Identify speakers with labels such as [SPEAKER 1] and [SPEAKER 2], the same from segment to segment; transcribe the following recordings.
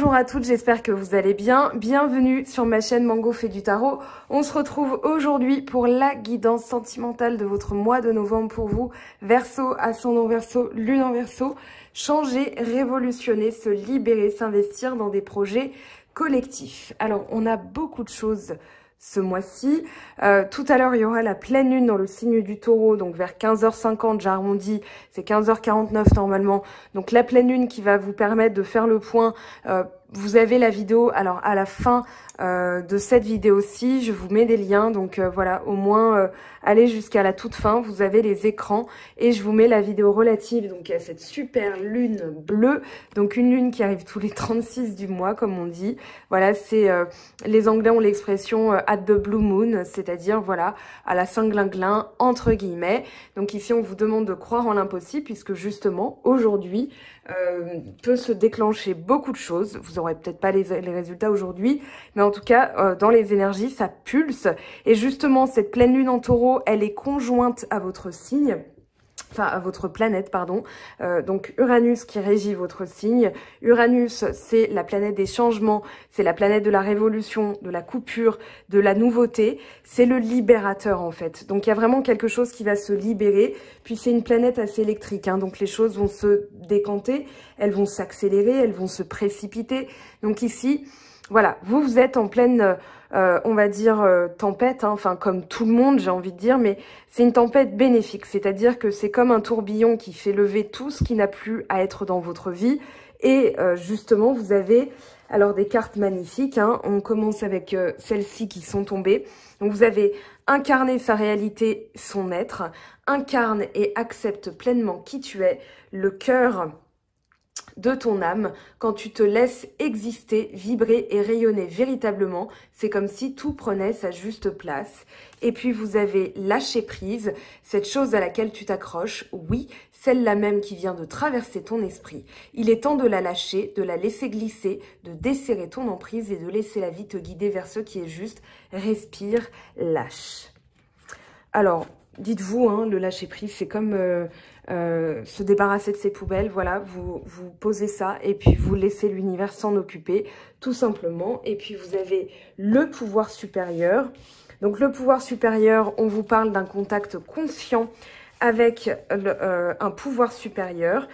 [SPEAKER 1] Bonjour à toutes, j'espère que vous allez bien. Bienvenue sur ma chaîne Mango fait du tarot. On se retrouve aujourd'hui pour la guidance sentimentale de votre mois de novembre pour vous. Verseau, ascendant Verseau, lune en Verseau. Changer, révolutionner, se libérer, s'investir dans des projets collectifs. Alors, on a beaucoup de choses ce mois-ci. Tout à l'heure, il y aura la pleine lune dans le signe du taureau, donc vers 15h50, j'arrondis, c'est 15h49 normalement. Donc la pleine lune qui va vous permettre de faire le point. Vous avez la vidéo, alors à la fin de cette vidéo-ci, je vous mets des liens, donc voilà, au moins allez jusqu'à la toute fin, vous avez les écrans et je vous mets la vidéo relative donc à cette super lune bleue, donc une lune qui arrive tous les 36 du mois comme on dit. Voilà, c'est les Anglais ont l'expression at the blue moon, c'est-à-dire voilà, à la Saint-Glinglin entre guillemets. Donc ici on vous demande de croire en l'impossible puisque justement aujourd'hui peut se déclencher beaucoup de choses. Vous aurez peut-être pas les résultats aujourd'hui, mais en tout cas, dans les énergies, ça pulse. Et justement, cette pleine lune en taureau, elle est conjointe à votre signe. Enfin, à votre planète, pardon. Donc, Uranus qui régit votre signe. Uranus, c'est la planète des changements, c'est la planète de la révolution, de la coupure, de la nouveauté. C'est le libérateur, en fait. Donc, il y a vraiment quelque chose qui va se libérer. Puis, c'est une planète assez électrique, hein, donc les choses vont se décanter, elles vont s'accélérer, elles vont se précipiter. Donc, ici, voilà, vous êtes en pleine... on va dire tempête, hein, enfin comme tout le monde j'ai envie de dire, mais c'est une tempête bénéfique, c'est-à-dire que c'est comme un tourbillon qui fait lever tout ce qui n'a plus à être dans votre vie et justement vous avez alors des cartes magnifiques, hein. On commence avec celles-ci qui sont tombées, donc vous avez incarné sa réalité, son être, incarne et accepte pleinement qui tu es, le cœur de ton âme, quand tu te laisses exister, vibrer et rayonner véritablement, c'est comme si tout prenait sa juste place. Et puis vous avez lâché prise, cette chose à laquelle tu t'accroches, oui, celle-là même qui vient de traverser ton esprit. Il est temps de la lâcher, de la laisser glisser, de desserrer ton emprise et de laisser la vie te guider vers ce qui est juste. Respire, lâche. Alors, dites-vous, hein, le lâcher prise, c'est comme se débarrasser de ses poubelles. Voilà, vous posez ça et puis vous laissez l'univers s'en occuper, tout simplement. Et puis vous avez le pouvoir supérieur. Donc le pouvoir supérieur, on vous parle d'un contact conscient avec un pouvoir supérieur.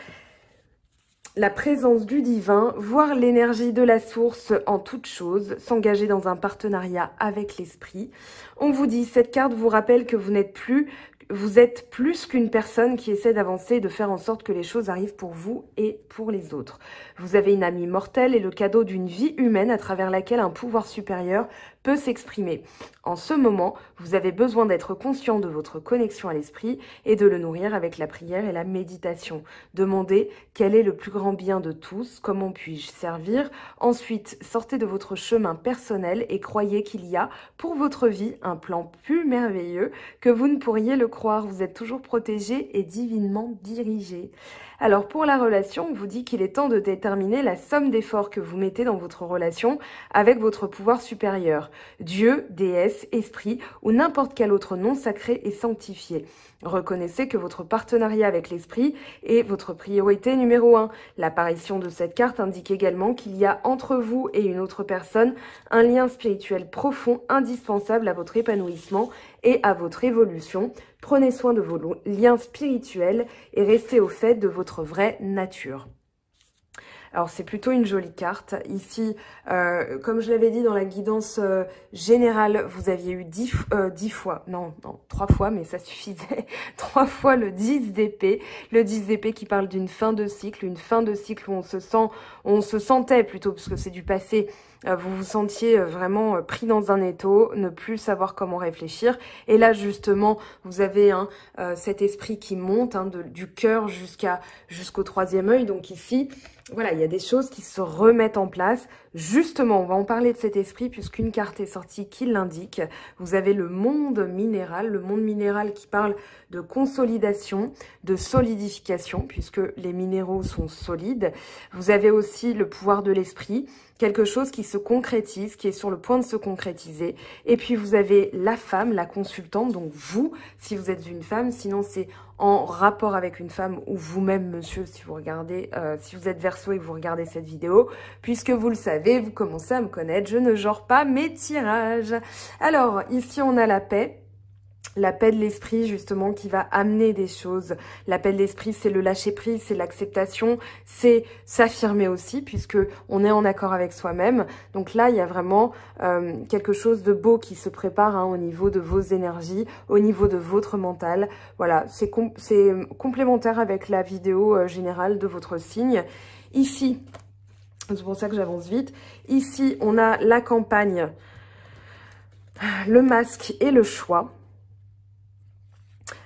[SPEAKER 1] La présence du divin, voir l'énergie de la source en toute chose, s'engager dans un partenariat avec l'esprit. On vous dit, cette carte vous rappelle que vous êtes plus qu'une personne qui essaie d'avancer et de faire en sorte que les choses arrivent pour vous et pour les autres. Vous avez une amie mortelle et le cadeau d'une vie humaine à travers laquelle un pouvoir supérieur peut s'exprimer. En ce moment, vous avez besoin d'être conscient de votre connexion à l'esprit et de le nourrir avec la prière et la méditation. Demandez quel est le plus grand bien de tous, comment puis-je servir. Ensuite, sortez de votre chemin personnel et croyez qu'il y a pour votre vie un plan plus merveilleux que vous ne pourriez le croire. Vous êtes toujours protégé et divinement dirigé. Alors pour la relation, on vous dit qu'il est temps de déterminer la somme d'efforts que vous mettez dans votre relation avec votre pouvoir supérieur. Dieu, déesse, esprit ou n'importe quel autre nom sacré et sanctifié. Reconnaissez que votre partenariat avec l'esprit est votre priorité numéro 1. L'apparition de cette carte indique également qu'il y a entre vous et une autre personne un lien spirituel profond indispensable à votre épanouissement et à votre évolution. Prenez soin de vos liens spirituels et restez au fait de votre vraie nature. Alors, c'est plutôt une jolie carte. Ici, comme je l'avais dit dans la guidance générale, vous aviez eu 10 fois, non, 3 fois, mais ça suffisait, 3 fois le 10 d'épée. Le 10 d'épée qui parle d'une fin de cycle, une fin de cycle où on se sentait plutôt, parce que c'est du passé, vous vous sentiez vraiment pris dans un étau, ne plus savoir comment réfléchir. Et là, justement, vous avez cet esprit qui monte du cœur jusqu'au troisième œil. Donc ici, voilà, il y a des choses qui se remettent en place. Justement, on va en parler de cet esprit puisqu'une carte est sortie qui l'indique. Vous avez le monde minéral qui parle de consolidation, de solidification puisque les minéraux sont solides. Vous avez aussi le pouvoir de l'esprit, quelque chose qui se concrétise, qui est sur le point de se concrétiser. Et puis vous avez la femme, la consultante, donc vous, si vous êtes une femme, sinon c'est en rapport avec une femme ou vous-même, monsieur, si vous regardez, si vous êtes Verseau et que vous regardez cette vidéo, puisque vous le savez, vous commencez à me connaître, je ne genre pas mes tirages. Alors, ici on a la paix. La paix de l'esprit, justement, qui va amener des choses. La paix de l'esprit, c'est le lâcher-prise, c'est l'acceptation, c'est s'affirmer aussi, puisque on est en accord avec soi-même. Donc là, il y a vraiment quelque chose de beau qui se prépare hein, au niveau de vos énergies, au niveau de votre mental. Voilà, c'est complémentaire avec la vidéo générale de votre signe. Ici, c'est pour ça que j'avance vite. Ici, on a la campagne, le masque et le choix.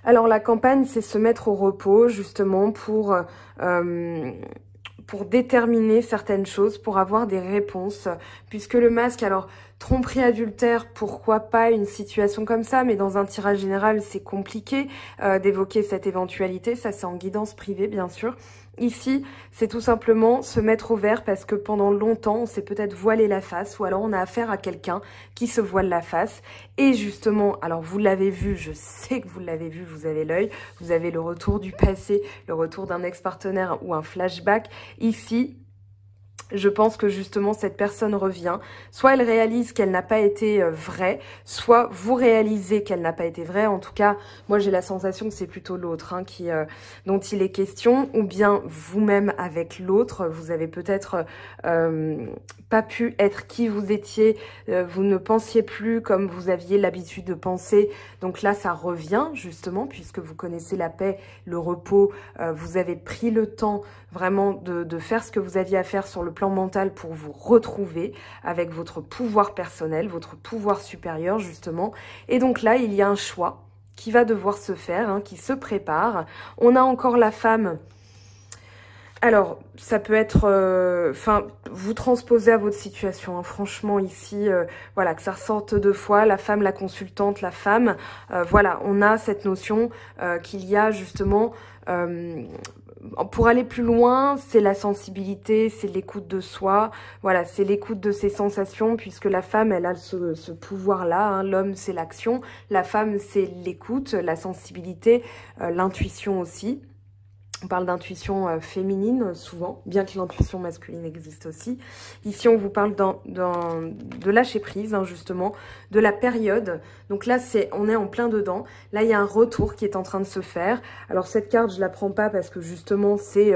[SPEAKER 1] Alors la campagne, c'est se mettre au repos justement pour déterminer certaines choses, pour avoir des réponses. Puisque le masque, alors tromperie adultère, pourquoi pas une situation comme ça, mais dans un tirage général, c'est compliqué d'évoquer cette éventualité. Ça, c'est en guidance privée, bien sûr. Ici, c'est tout simplement se mettre au vert parce que pendant longtemps, on s'est peut-être voilé la face ou alors on a affaire à quelqu'un qui se voile la face. Et justement, alors vous l'avez vu, je sais que vous l'avez vu, vous avez l'œil, vous avez le retour du passé, le retour d'un ex-partenaire ou un flashback. Ici, je pense que justement cette personne revient, soit elle réalise qu'elle n'a pas été vraie, soit vous réalisez qu'elle n'a pas été vraie. En tout cas, moi j'ai la sensation que c'est plutôt l'autre hein, dont il est question, ou bien vous-même avec l'autre, vous avez peut-être pas pu être qui vous étiez, vous ne pensiez plus comme vous aviez l'habitude de penser. Donc là, ça revient justement, puisque vous connaissez la paix, le repos, vous avez pris le temps vraiment de faire ce que vous aviez à faire sur le plan mental pour vous retrouver avec votre pouvoir personnel, votre pouvoir supérieur justement. Et donc là, il y a un choix qui va devoir se faire, hein, qui se prépare. On a encore la femme. Alors, ça peut être, vous transposez à votre situation. Hein. Franchement, ici, voilà, que ça ressorte deux fois, la femme, la consultante, la femme. Voilà, on a cette notion qu'il y a justement... pour aller plus loin, c'est la sensibilité, c'est l'écoute de soi, voilà, c'est l'écoute de ses sensations, puisque la femme, elle a ce pouvoir-là, hein. L'homme, c'est l'action, la femme, c'est l'écoute, la sensibilité, l'intuition aussi. On parle d'intuition féminine souvent, bien que l'intuition masculine existe aussi. Ici, on vous parle de lâcher prise, hein, justement, de la période. Donc là, on est en plein dedans. Là, il y a un retour qui est en train de se faire. Alors, cette carte, je la prends pas parce que justement, c'est...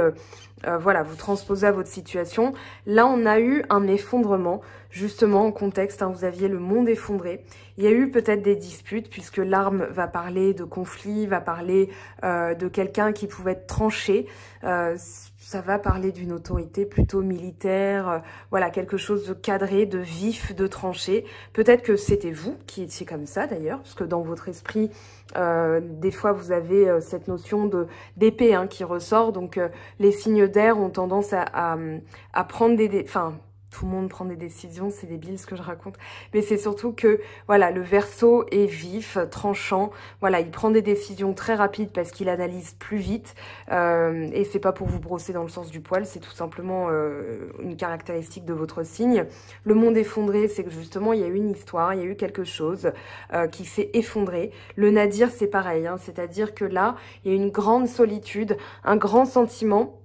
[SPEAKER 1] voilà, vous transposez à votre situation. Là, on a eu un effondrement, justement, en contexte. Hein, vous aviez le monde effondré. Il y a eu peut-être des disputes, puisque l'arme va parler de conflit, va parler de quelqu'un qui pouvait être tranché. Ça va parler d'une autorité plutôt militaire, voilà, quelque chose de cadré, de vif, de tranché. Peut-être que c'était vous qui étiez comme ça, d'ailleurs, parce que dans votre esprit... des fois, vous avez cette notion d'épée hein, qui ressort. Donc, les signes d'air ont tendance à prendre des... Enfin, tout le monde prend des décisions, c'est débile ce que je raconte. Mais c'est surtout que, voilà, le Verseau est vif, tranchant. Voilà, il prend des décisions très rapides parce qu'il analyse plus vite. Et c'est pas pour vous brosser dans le sens du poil, c'est tout simplement une caractéristique de votre signe. Le monde effondré, c'est que justement, il y a eu une histoire, il y a eu quelque chose qui s'est effondré. Le nadir, c'est pareil, hein, c'est-à-dire que là, il y a une grande solitude, un grand sentiment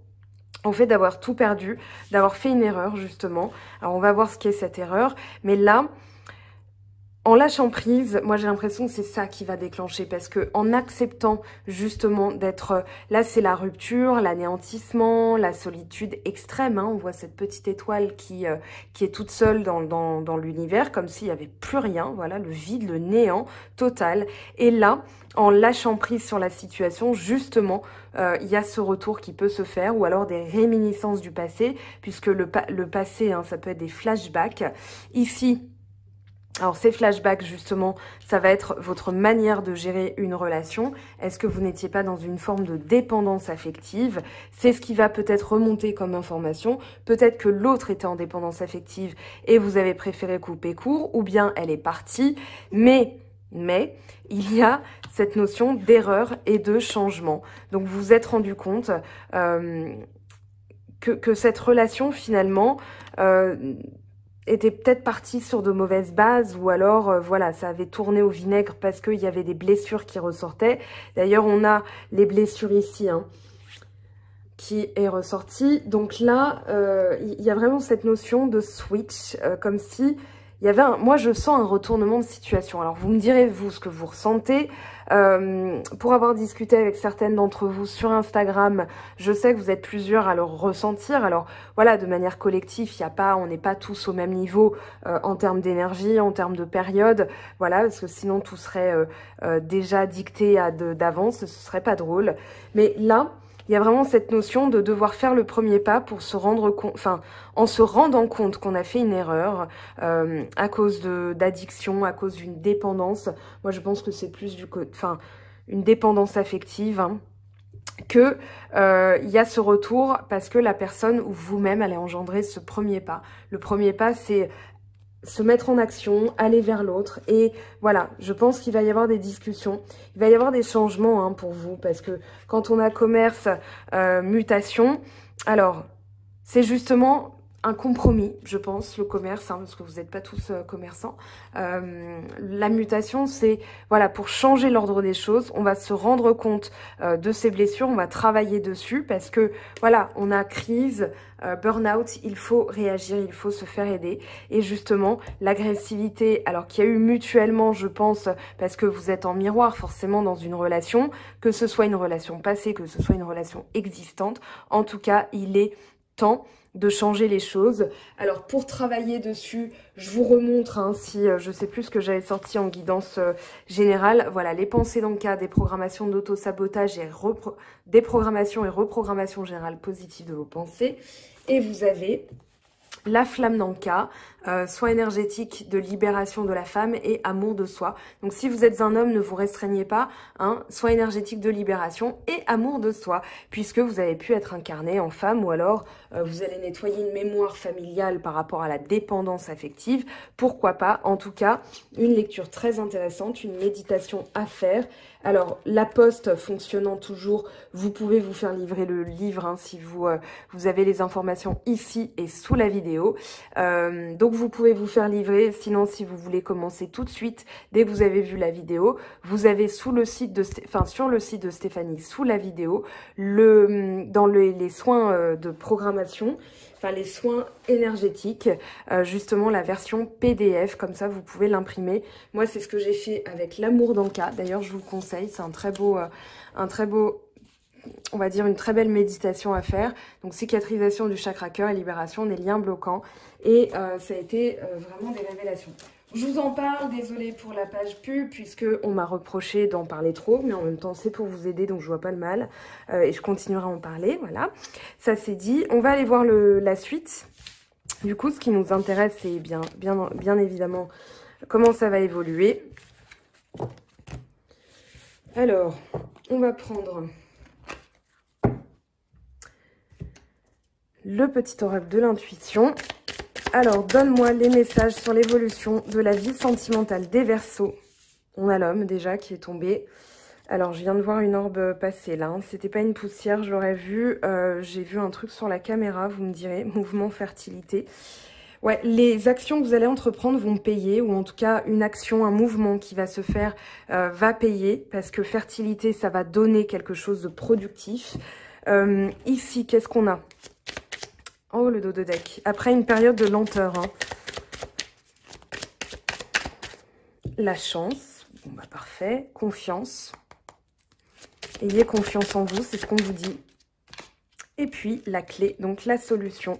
[SPEAKER 1] en fait d'avoir tout perdu, d'avoir fait une erreur justement. Alors on va voir ce qu'est cette erreur, mais là, en lâchant prise, moi j'ai l'impression que c'est ça qui va déclencher, parce que en acceptant justement d'être, là c'est la rupture, l'anéantissement, la solitude extrême, hein, on voit cette petite étoile qui est toute seule dans l'univers, comme s'il n'y avait plus rien, voilà, le vide, le néant total. Et là, en lâchant prise sur la situation, justement, il y a ce retour qui peut se faire, ou alors des réminiscences du passé, puisque le passé, hein, ça peut être des flashbacks. Ici, alors ces flashbacks justement, ça va être votre manière de gérer une relation. Est-ce que vous n'étiez pas dans une forme de dépendance affective? C'est ce qui va peut-être remonter comme information. Peut-être que l'autre était en dépendance affective et vous avez préféré couper court, ou bien elle est partie. Mais il y a cette notion d'erreur et de changement. Donc vous vous êtes rendu compte que cette relation finalement... était peut-être parti sur de mauvaises bases ou alors, voilà, ça avait tourné au vinaigre parce qu'il y avait des blessures qui ressortaient. D'ailleurs, on a les blessures ici, hein, qui est ressorti. Donc là, il y a vraiment cette notion de switch, comme si il y avait moi je sens un retournement de situation. Alors vous me direz vous ce que vous ressentez. Pour avoir discuté avec certaines d'entre vous sur Instagram, je sais que vous êtes plusieurs à le ressentir. Alors voilà, de manière collective, on n'est pas tous au même niveau en termes d'énergie, en termes de période. Voilà, parce que sinon tout serait déjà dicté d'avance, ce serait pas drôle. Mais là, il y a vraiment cette notion de devoir faire le premier pas pour se rendre compte, enfin, en se rendant compte qu'on a fait une erreur à cause d'addiction, à cause d'une dépendance. Moi, je pense que c'est plus une dépendance affective, hein, que il y a ce retour parce que la personne ou vous-même allez engendrer ce premier pas. Le premier pas, c'est se mettre en action, aller vers l'autre. Et voilà, je pense qu'il va y avoir des discussions, il va y avoir des changements, hein, pour vous, parce que quand on a commerce, mutation, alors c'est justement un compromis, je pense, le commerce, hein, parce que vous n'êtes pas tous commerçants. La mutation, c'est, voilà, pour changer l'ordre des choses, on va se rendre compte de ces blessures, on va travailler dessus, parce que, voilà, on a crise, burn-out, il faut réagir, il faut se faire aider. Et justement, l'agressivité, alors qu'il y a eu mutuellement, je pense, parce que vous êtes en miroir forcément dans une relation, que ce soit une relation passée, que ce soit une relation existante, en tout cas, il est temps de changer les choses. Alors pour travailler dessus, je vous remontre, hein, si je sais plus ce que j'avais sorti en guidance générale. Voilà, les pensées dans le cas des programmations d'auto-sabotage et déprogrammation et reprogrammation générale positive de vos pensées. Et vous avez la flamme dans le cas, soin énergétique de libération de la femme et amour de soi. Donc si vous êtes un homme, ne vous restreignez pas, hein, soin énergétique de libération et amour de soi, puisque vous avez pu être incarné en femme ou alors vous allez nettoyer une mémoire familiale par rapport à la dépendance affective. Pourquoi pas? En tout cas, une lecture très intéressante, une méditation à faire. Alors, la poste fonctionnant toujours, vous pouvez vous faire livrer le livre, hein, si vous avez les informations ici et sous la vidéo. Donc, vous pouvez vous faire livrer. Sinon, si vous voulez commencer tout de suite, dès que vous avez vu la vidéo, vous avez sur le site de Stéphanie, sous la vidéo, dans les soins de programmation, enfin les soins énergétiques, justement la version PDF, comme ça vous pouvez l'imprimer. Moi c'est ce que j'ai fait avec l'amour dans le cas, d'ailleurs je vous le conseille, c'est un très beau, on va dire une très belle méditation à faire. Donc cicatrisation du chakra cœur et libération des liens bloquants, et ça a été vraiment des révélations. Je vous en parle, désolée pour la page pub, puisque on m'a reproché d'en parler trop, mais en même temps c'est pour vous aider, donc je vois pas le mal, et je continuerai à en parler, voilà. Ça c'est dit, on va aller voir la suite. Du coup, ce qui nous intéresse, c'est bien évidemment comment ça va évoluer. Alors, on va prendre le petit oracle de l'intuition. Alors, donne-moi les messages sur l'évolution de la vie sentimentale des Verseaux. On a l'homme déjà qui est tombé. Alors, je viens de voir une orbe passer là. Hein. C'était pas une poussière, je l'aurais vu. J'ai vu un truc sur la caméra, vous me direz. Mouvement fertilité. Ouais, les actions que vous allez entreprendre vont payer, ou en tout cas une action, un mouvement qui va se faire va payer, parce que fertilité, ça va donner quelque chose de productif. Ici, qu'est-ce qu'on a? Oh, le dos de deck. Après une période de lenteur. Hein. La chance. Bon, bah parfait. Confiance. Ayez confiance en vous, c'est ce qu'on vous dit. Et puis, la clé, donc la solution.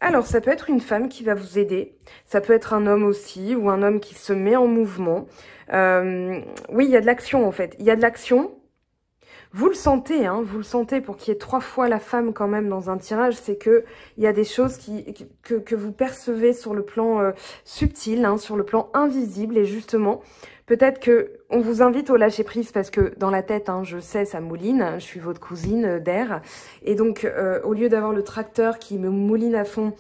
[SPEAKER 1] Alors, ça peut être une femme qui va vous aider. Ça peut être un homme aussi, ou un homme qui se met en mouvement. Oui, il y a de l'action, en fait. Il y a de l'action. Vous le sentez, hein, vous le sentez, pour qu'il y ait 3 fois la femme quand même dans un tirage, c'est que il y a des choses que vous percevez sur le plan subtil, hein, sur le plan invisible, et justement, peut-être que on vous invite au lâcher prise, parce que dans la tête, hein, je sais, ça mouline, je suis votre cousine d'air, et donc au lieu d'avoir le tracteur qui me mouline à fond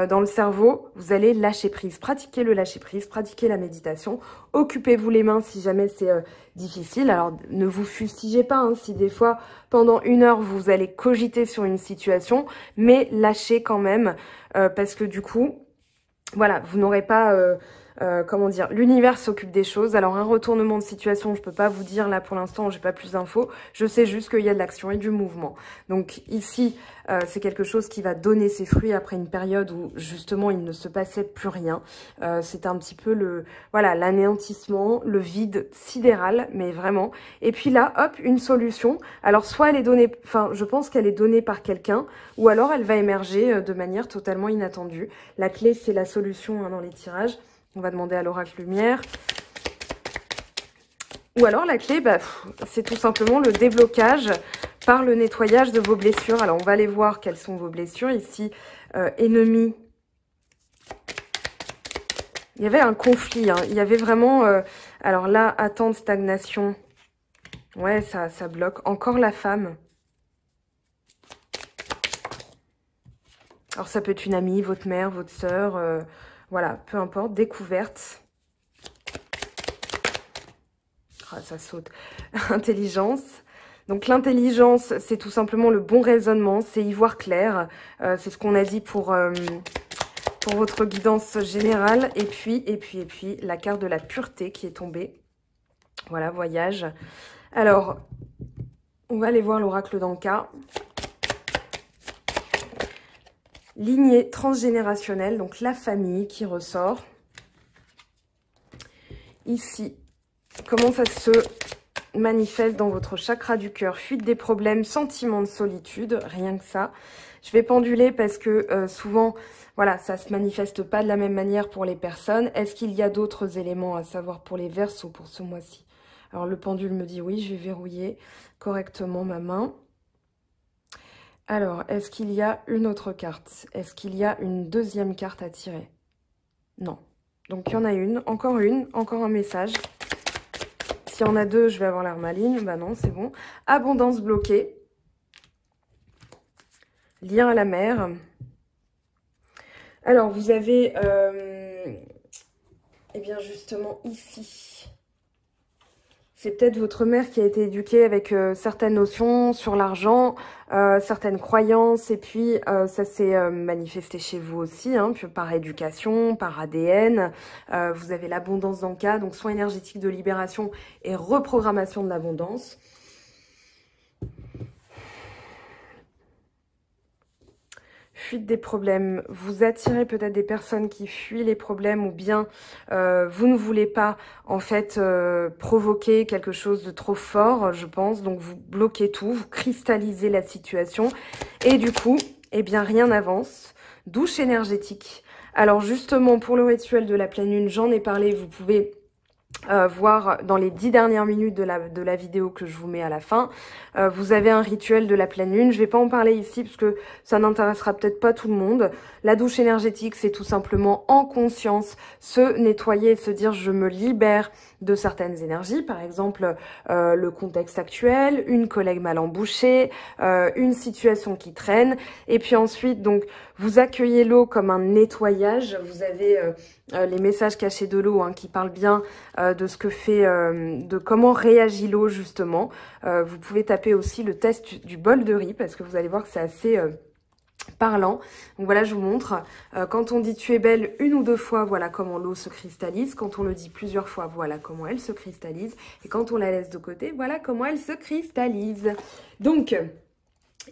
[SPEAKER 1] dans le cerveau, vous allez lâcher prise. Pratiquez le lâcher prise, pratiquez la méditation, occupez-vous les mains si jamais c'est difficile. Alors ne vous fustigez pas, hein, si des fois pendant 1 heure vous allez cogiter sur une situation, mais lâchez quand même, parce que du coup voilà, vous n'aurez pas... comment dire, l'univers s'occupe des choses. Alors un retournement de situation, je peux pas vous dire là pour l'instant, j'ai pas plus d'infos. Je sais juste qu'il y a de l'action et du mouvement. Donc ici, c'est quelque chose qui va donner ses fruits après une période où justement il ne se passait plus rien. C'est un petit peu voilà, l'anéantissement, le vide sidéral, mais vraiment. Et puis là, hop, une solution. Alors soit elle est donnée, enfin je pense qu'elle est donnée par quelqu'un, ou alors elle va émerger de manière totalement inattendue. La clé, c'est la solution hein, dans les tirages. On va demander à l'oracle lumière. Ou alors la clé, bah, c'est tout simplement le déblocage par le nettoyage de vos blessures. Alors on va aller voir quelles sont vos blessures. Ici, ennemi. Il y avait un conflit. Hein. Il y avait vraiment... alors là, attente, stagnation. Ouais, ça bloque. Encore la femme. Alors ça peut être une amie, votre mère, votre sœur... voilà, peu importe, découverte. Ah, ça saute. Intelligence. Donc l'intelligence, c'est tout simplement le bon raisonnement, c'est y voir clair. C'est ce qu'on a dit pour votre guidance générale. Et puis, la carte de la pureté qui est tombée. Voilà, voyage. Alors, on va aller voir l'oracle d'Anka. Lignée transgénérationnelle, donc la famille qui ressort. Ici, comment ça se manifeste dans votre chakra du cœur? Fuite des problèmes, sentiment de solitude, rien que ça. Je vais penduler parce que souvent, voilà, ça se manifeste pas de la même manière pour les personnes. Est-ce qu'il y a d'autres éléments à savoir pour les Verseaux pour ce mois-ci? Alors le pendule me dit oui, je vais verrouiller correctement ma main. Alors, est-ce qu'il y a une autre carte? Est-ce qu'il y a une deuxième carte à tirer? Non. Donc, il y en a une, encore un message. S'il y en a deux, je vais avoir l'armaline. Bah non, c'est bon. Abondance bloquée. Lien à la mer. Alors, vous avez... eh bien, justement, ici... C'est peut-être votre mère qui a été éduquée avec certaines notions sur l'argent, certaines croyances, et puis ça s'est manifesté chez vous aussi, hein, par éducation, par ADN. Vous avez l'abondance d'Anka, donc soin énergétique de libération et reprogrammation de l'abondance. Fuite des problèmes, vous attirez peut-être des personnes qui fuient les problèmes ou bien vous ne voulez pas en fait provoquer quelque chose de trop fort, je pense. Donc vous bloquez tout, vous cristallisez la situation et du coup, eh bien rien n'avance. Douche énergétique. Alors justement pour le rituel de la pleine lune, j'en ai parlé, vous pouvez... voir dans les 10 dernières minutes de la vidéo que je vous mets à la fin. Vous avez un rituel de la pleine lune. Je vais pas en parler ici parce que ça n'intéressera peut-être pas tout le monde. La douche énergétique, c'est tout simplement en conscience se nettoyer et se dire je me libère de certaines énergies. Par exemple, le contexte actuel, une collègue mal embouchée, une situation qui traîne. Et puis ensuite, donc, vous accueillez l'eau comme un nettoyage. Vous avez les messages cachés de l'eau hein, qui parlent bien de ce que fait, de comment réagit l'eau justement. Vous pouvez taper aussi le test du bol de riz parce que vous allez voir que c'est assez parlant. Donc voilà, je vous montre. Quand on dit tu es belle une ou deux fois, voilà comment l'eau se cristallise. Quand on le dit plusieurs fois, voilà comment elle se cristallise. Et quand on la laisse de côté, voilà comment elle se cristallise. Donc...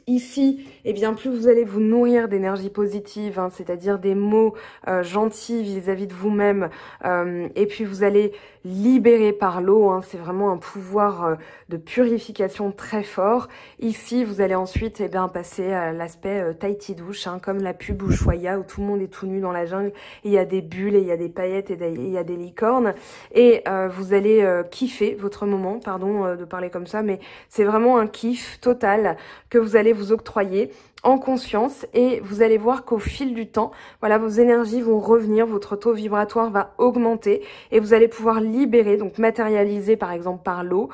[SPEAKER 1] ici, eh bien, plus vous allez vous nourrir d'énergie positive, hein, c'est-à-dire des mots gentils vis-à-vis de vous-même, et puis vous allez libérer par l'eau, hein, c'est vraiment un pouvoir de purification très fort. Ici, vous allez ensuite eh bien, passer à l'aspect Tahiti douche, hein, comme la pub Ushuaïa, où tout le monde est tout nu dans la jungle, et il y a des bulles, et il y a des paillettes, et il y a des licornes, et vous allez kiffer votre moment, pardon de parler comme ça, mais c'est vraiment un kiff total que vous allez vous octroyer en conscience et vous allez voir qu'au fil du temps, voilà, vos énergies vont revenir, votre taux vibratoire va augmenter et vous allez pouvoir libérer, donc matérialiser par exemple par l'eau,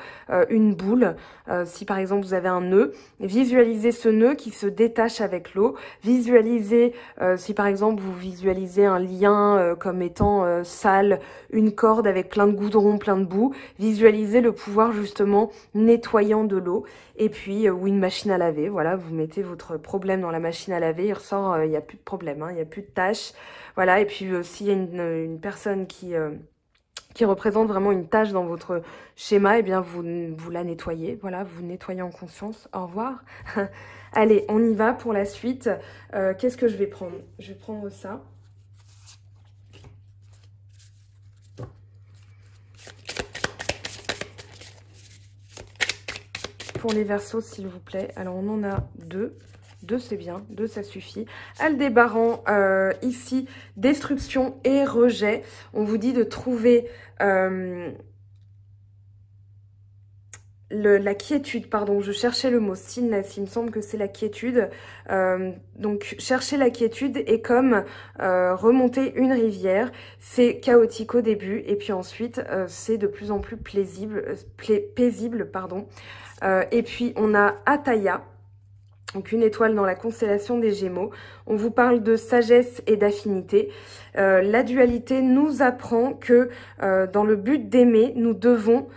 [SPEAKER 1] une boule. Si par exemple vous avez un nœud, visualisez ce nœud qui se détache avec l'eau. Visualisez, si par exemple vous visualisez un lien comme étant sale, une corde avec plein de goudron, plein de boue, visualisez le pouvoir justement nettoyant de l'eau et puis ou une machine à laver, voilà. voilà, vous mettez votre problème dans la machine à laver, il ressort, il n'y a plus de problème, hein, il n'y a plus de tâches. Voilà, et puis s'il y a une personne qui représente vraiment une tâche dans votre schéma, eh bien vous la nettoyez, voilà, vous nettoyez en conscience. Au revoir. Allez, on y va pour la suite. Qu'est-ce que je vais prendre? Je vais prendre ça. Pour les Verseaux, s'il vous plaît. Alors, on en a deux. Deux, c'est bien. Deux, ça suffit. Aldébaran, ici, destruction et rejet. On vous dit de trouver la quiétude, pardon. Je cherchais le mot stillness. Il me semble que c'est la quiétude. Donc, chercher la quiétude est comme remonter une rivière. C'est chaotique au début. Et puis ensuite, c'est de plus en plus paisible, pardon. Et puis, on a Ataya, donc une étoile dans la constellation des Gémeaux. On vous parle de sagesse et d'affinité. La dualité nous apprend que dans le but d'aimer, nous devons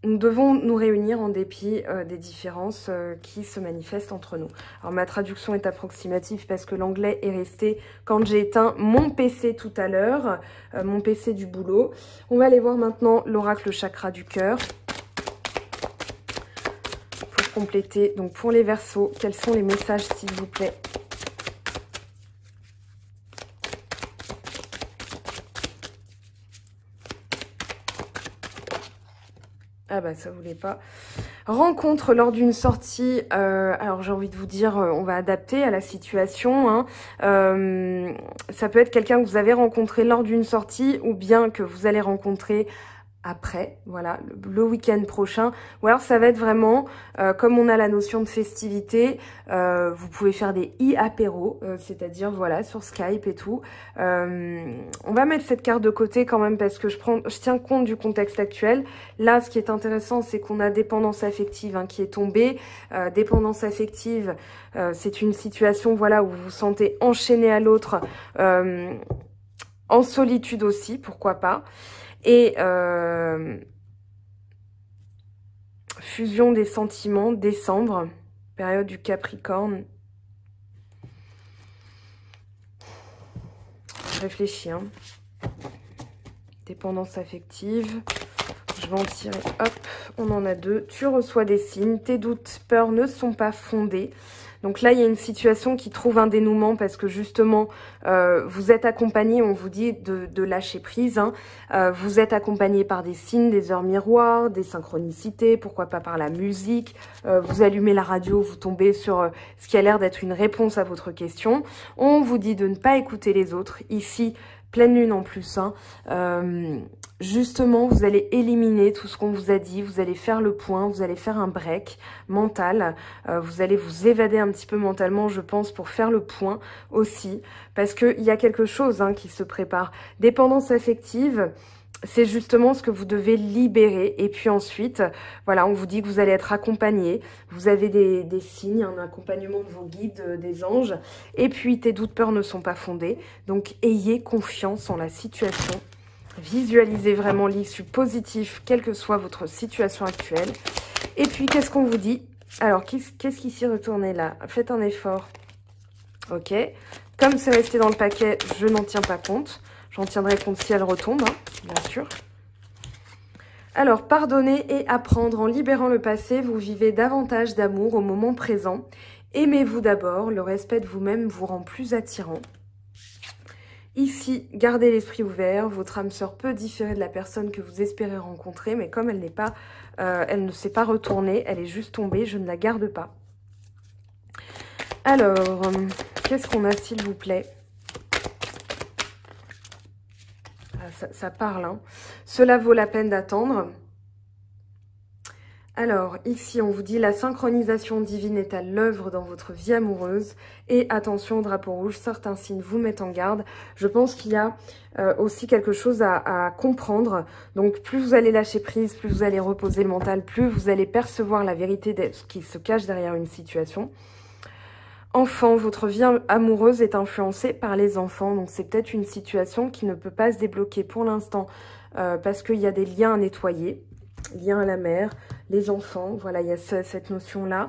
[SPEAKER 1] nous réunir en dépit des différences qui se manifestent entre nous. Alors, ma traduction est approximative parce que l'anglais est resté quand j'ai éteint mon PC tout à l'heure, mon PC du boulot. On va aller voir maintenant l'oracle chakra du cœur. Compléter. Donc pour les Verseaux, quels sont les messages s'il vous plaît? Ah bah ça voulait pas. Rencontre lors d'une sortie, alors j'ai envie de vous dire, on va adapter à la situation. Hein. Ça peut être quelqu'un que vous avez rencontré lors d'une sortie ou bien que vous allez rencontrer après, voilà, le week-end prochain. Ou alors ça va être vraiment, comme on a la notion de festivité, vous pouvez faire des apéros, c'est-à-dire voilà, sur Skype et tout. On va mettre cette carte de côté quand même parce que je tiens compte du contexte actuel. Là, ce qui est intéressant, c'est qu'on a dépendance affective hein, qui est tombée. Dépendance affective, c'est une situation voilà, où vous vous sentez enchaîné à l'autre, en solitude aussi, pourquoi pas. Et fusion des sentiments, décembre, période du Capricorne. Je réfléchis. Hein. Dépendance affective. Je vais en tirer. Hop, on en a deux. Tu reçois des signes. Tes doutes, peurs ne sont pas fondés. Donc là, il y a une situation qui trouve un dénouement parce que justement, vous êtes accompagné, on vous dit de lâcher prise. Hein. Vous êtes accompagné par des signes, des heures miroirs, des synchronicités, pourquoi pas par la musique. Vous allumez la radio, vous tombez sur ce qui a l'air d'être une réponse à votre question. On vous dit de ne pas écouter les autres. Ici, pleine lune en plus. Hein. Justement, vous allez éliminer tout ce qu'on vous a dit, vous allez faire le point, vous allez faire un break mental, vous allez vous évader un petit peu mentalement, je pense, pour faire le point aussi, parce qu'il y a quelque chose hein, qui se prépare. Dépendance affective, c'est justement ce que vous devez libérer. Et puis ensuite, voilà, on vous dit que vous allez être accompagné. Vous avez des signes, un accompagnement de vos guides, des anges. Et puis, tes doutes, peurs ne sont pas fondés. Donc, ayez confiance en la situation. Visualisez vraiment l'issue positive, quelle que soit votre situation actuelle. Et puis, qu'est-ce qu'on vous dit? Alors, qu'est-ce qui s'y retournait là? Faites un effort. Ok. Comme c'est resté dans le paquet, je n'en tiens pas compte. J'en tiendrai compte si elle retombe, hein, bien sûr. Alors, pardonner et apprendre. En libérant le passé, vous vivez davantage d'amour au moment présent. Aimez-vous d'abord. Le respect de vous-même vous rend plus attirant. Ici, gardez l'esprit ouvert. Votre âme sœur peut différer de la personne que vous espérez rencontrer, mais comme elle elle ne s'est pas retournée, elle est juste tombée, je ne la garde pas. Alors, qu'est-ce qu'on a, s'il vous plaît? Ça parle, hein. Cela vaut la peine d'attendre. Alors, ici, on vous dit la synchronisation divine est à l'œuvre dans votre vie amoureuse. Et attention, drapeau rouge, certains signes vous mettent en garde. Je pense qu'il y a aussi quelque chose à comprendre. Donc, plus vous allez lâcher prise, plus vous allez reposer le mental, plus vous allez percevoir la vérité de ce qui se cache derrière une situation. Enfant, votre vie amoureuse est influencée par les enfants. Donc, c'est peut-être une situation qui ne peut pas se débloquer pour l'instant parce qu'il y a des liens à nettoyer. Liens à la mère, les enfants, voilà, il y a cette notion-là.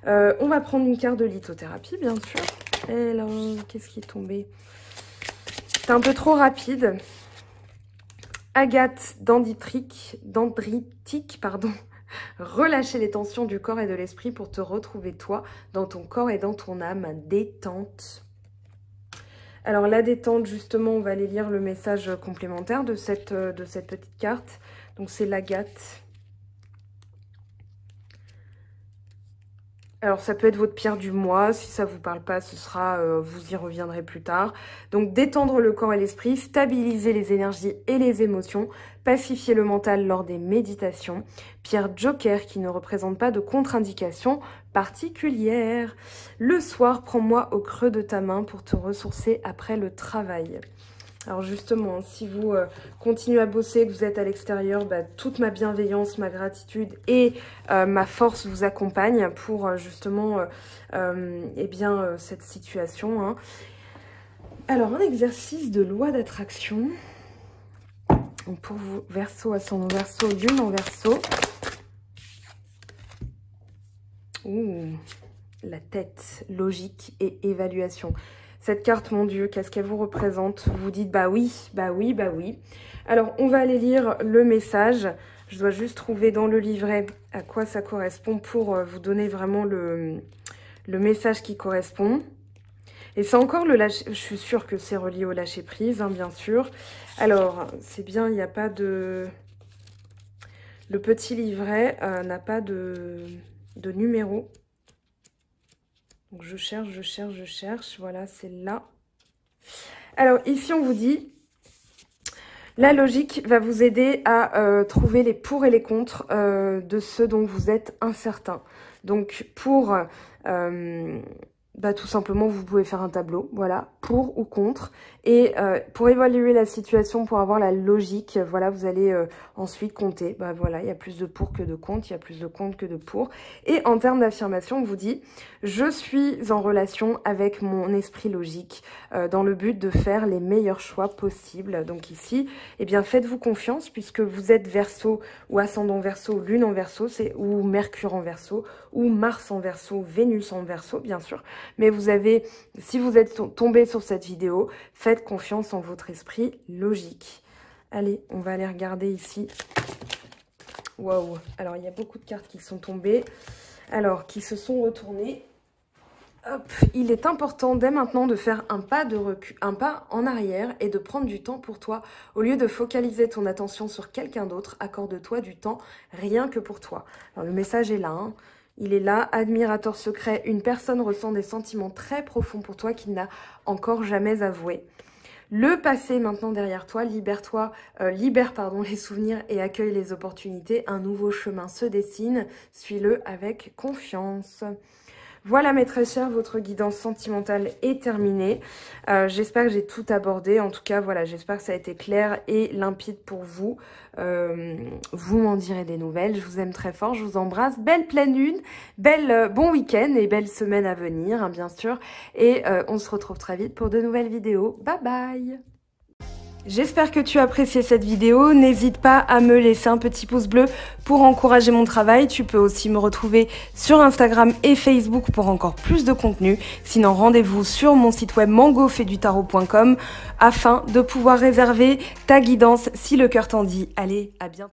[SPEAKER 1] On va prendre une carte de lithothérapie, bien sûr. Et là, qu'est-ce qui est tombé? C'est un peu trop rapide. Agate dendritique, pardon. Relâcher les tensions du corps et de l'esprit pour te retrouver toi, dans ton corps et dans ton âme. Détente. Alors la détente, justement, on va aller lire le message complémentaire de cette petite carte. Donc c'est l'agate. Alors ça peut être votre pierre du mois, si ça vous parle pas, ce sera, vous y reviendrez plus tard. Donc détendre le corps et l'esprit, stabiliser les énergies et les émotions, pacifier le mental lors des méditations. Pierre joker qui ne représente pas de contre-indication particulière. Le soir, prends-moi au creux de ta main pour te ressourcer après le travail. Alors justement, si vous continuez à bosser, que vous êtes à l'extérieur, bah, toute ma bienveillance, ma gratitude et ma force vous accompagnent pour justement eh bien, cette situation. Hein. Alors, un exercice de loi d'attraction. Pour vous, Verseau, ascendant Verseau, Lune en Verseau. Ouh, la tête, logique et évaluation. Cette carte, mon Dieu, qu'est-ce qu'elle vous représente? Vous dites, bah oui, bah oui, bah oui. Alors, on va aller lire le message. Je dois juste trouver dans le livret à quoi ça correspond pour vous donner vraiment le message qui correspond. Et c'est encore le lâcher... Je suis sûre que c'est relié au lâcher-prise, hein, bien sûr. Alors, c'est bien, il n'y a pas de... Le petit livret n'a pas de numéro. Donc je cherche, je cherche, je cherche. Voilà, c'est là. Alors ici, on vous dit, la logique va vous aider à trouver les pour et les contre de ce dont vous êtes incertain. Donc pour, bah, tout simplement, vous pouvez faire un tableau, voilà, pour ou contre. Et pour évaluer la situation, pour avoir la logique, voilà, vous allez ensuite compter. Bah voilà, il y a plus de pour que de contre, il y a plus de contre que de pour. Et en termes d'affirmation, on vous dit, je suis en relation avec mon esprit logique dans le but de faire les meilleurs choix possibles. Donc ici, eh bien, faites-vous confiance puisque vous êtes Verseau ou ascendant Verseau, Lune en Verseau, ou Mercure en Verseau, ou Mars en Verseau, Vénus en Verseau, bien sûr. Mais vous avez, si vous êtes tombé sur cette vidéo, faites confiance en votre esprit logique. Allez, on va aller regarder ici. Waouh! Alors, il y a beaucoup de cartes qui sont tombées. Alors, qui se sont retournées. Hop, il est important dès maintenant de faire un pas de recul, un pas en arrière et de prendre du temps pour toi. Au lieu de focaliser ton attention sur quelqu'un d'autre, accorde-toi du temps rien que pour toi. Alors, le message est là, hein. Il est là, admirateur secret, une personne ressent des sentiments très profonds pour toi qu'il n'a encore jamais avoués. Le passé maintenant derrière toi, libère les souvenirs et accueille les opportunités. Un nouveau chemin se dessine, suis-le avec confiance. Voilà mes très chers, votre guidance sentimentale est terminée. J'espère que j'ai tout abordé. En tout cas, voilà, j'espère que ça a été clair et limpide pour vous. Vous m'en direz des nouvelles. Je vous aime très fort, je vous embrasse. Belle pleine lune, bon week-end et belle semaine à venir, hein, bien sûr. Et on se retrouve très vite pour de nouvelles vidéos. Bye bye! J'espère que tu as apprécié cette vidéo. N'hésite pas à me laisser un petit pouce bleu pour encourager mon travail. Tu peux aussi me retrouver sur Instagram et Facebook pour encore plus de contenu. Sinon, rendez-vous sur mon site web mangofaidutarot.com afin de pouvoir réserver ta guidance si le cœur t'en dit. Allez, à bientôt.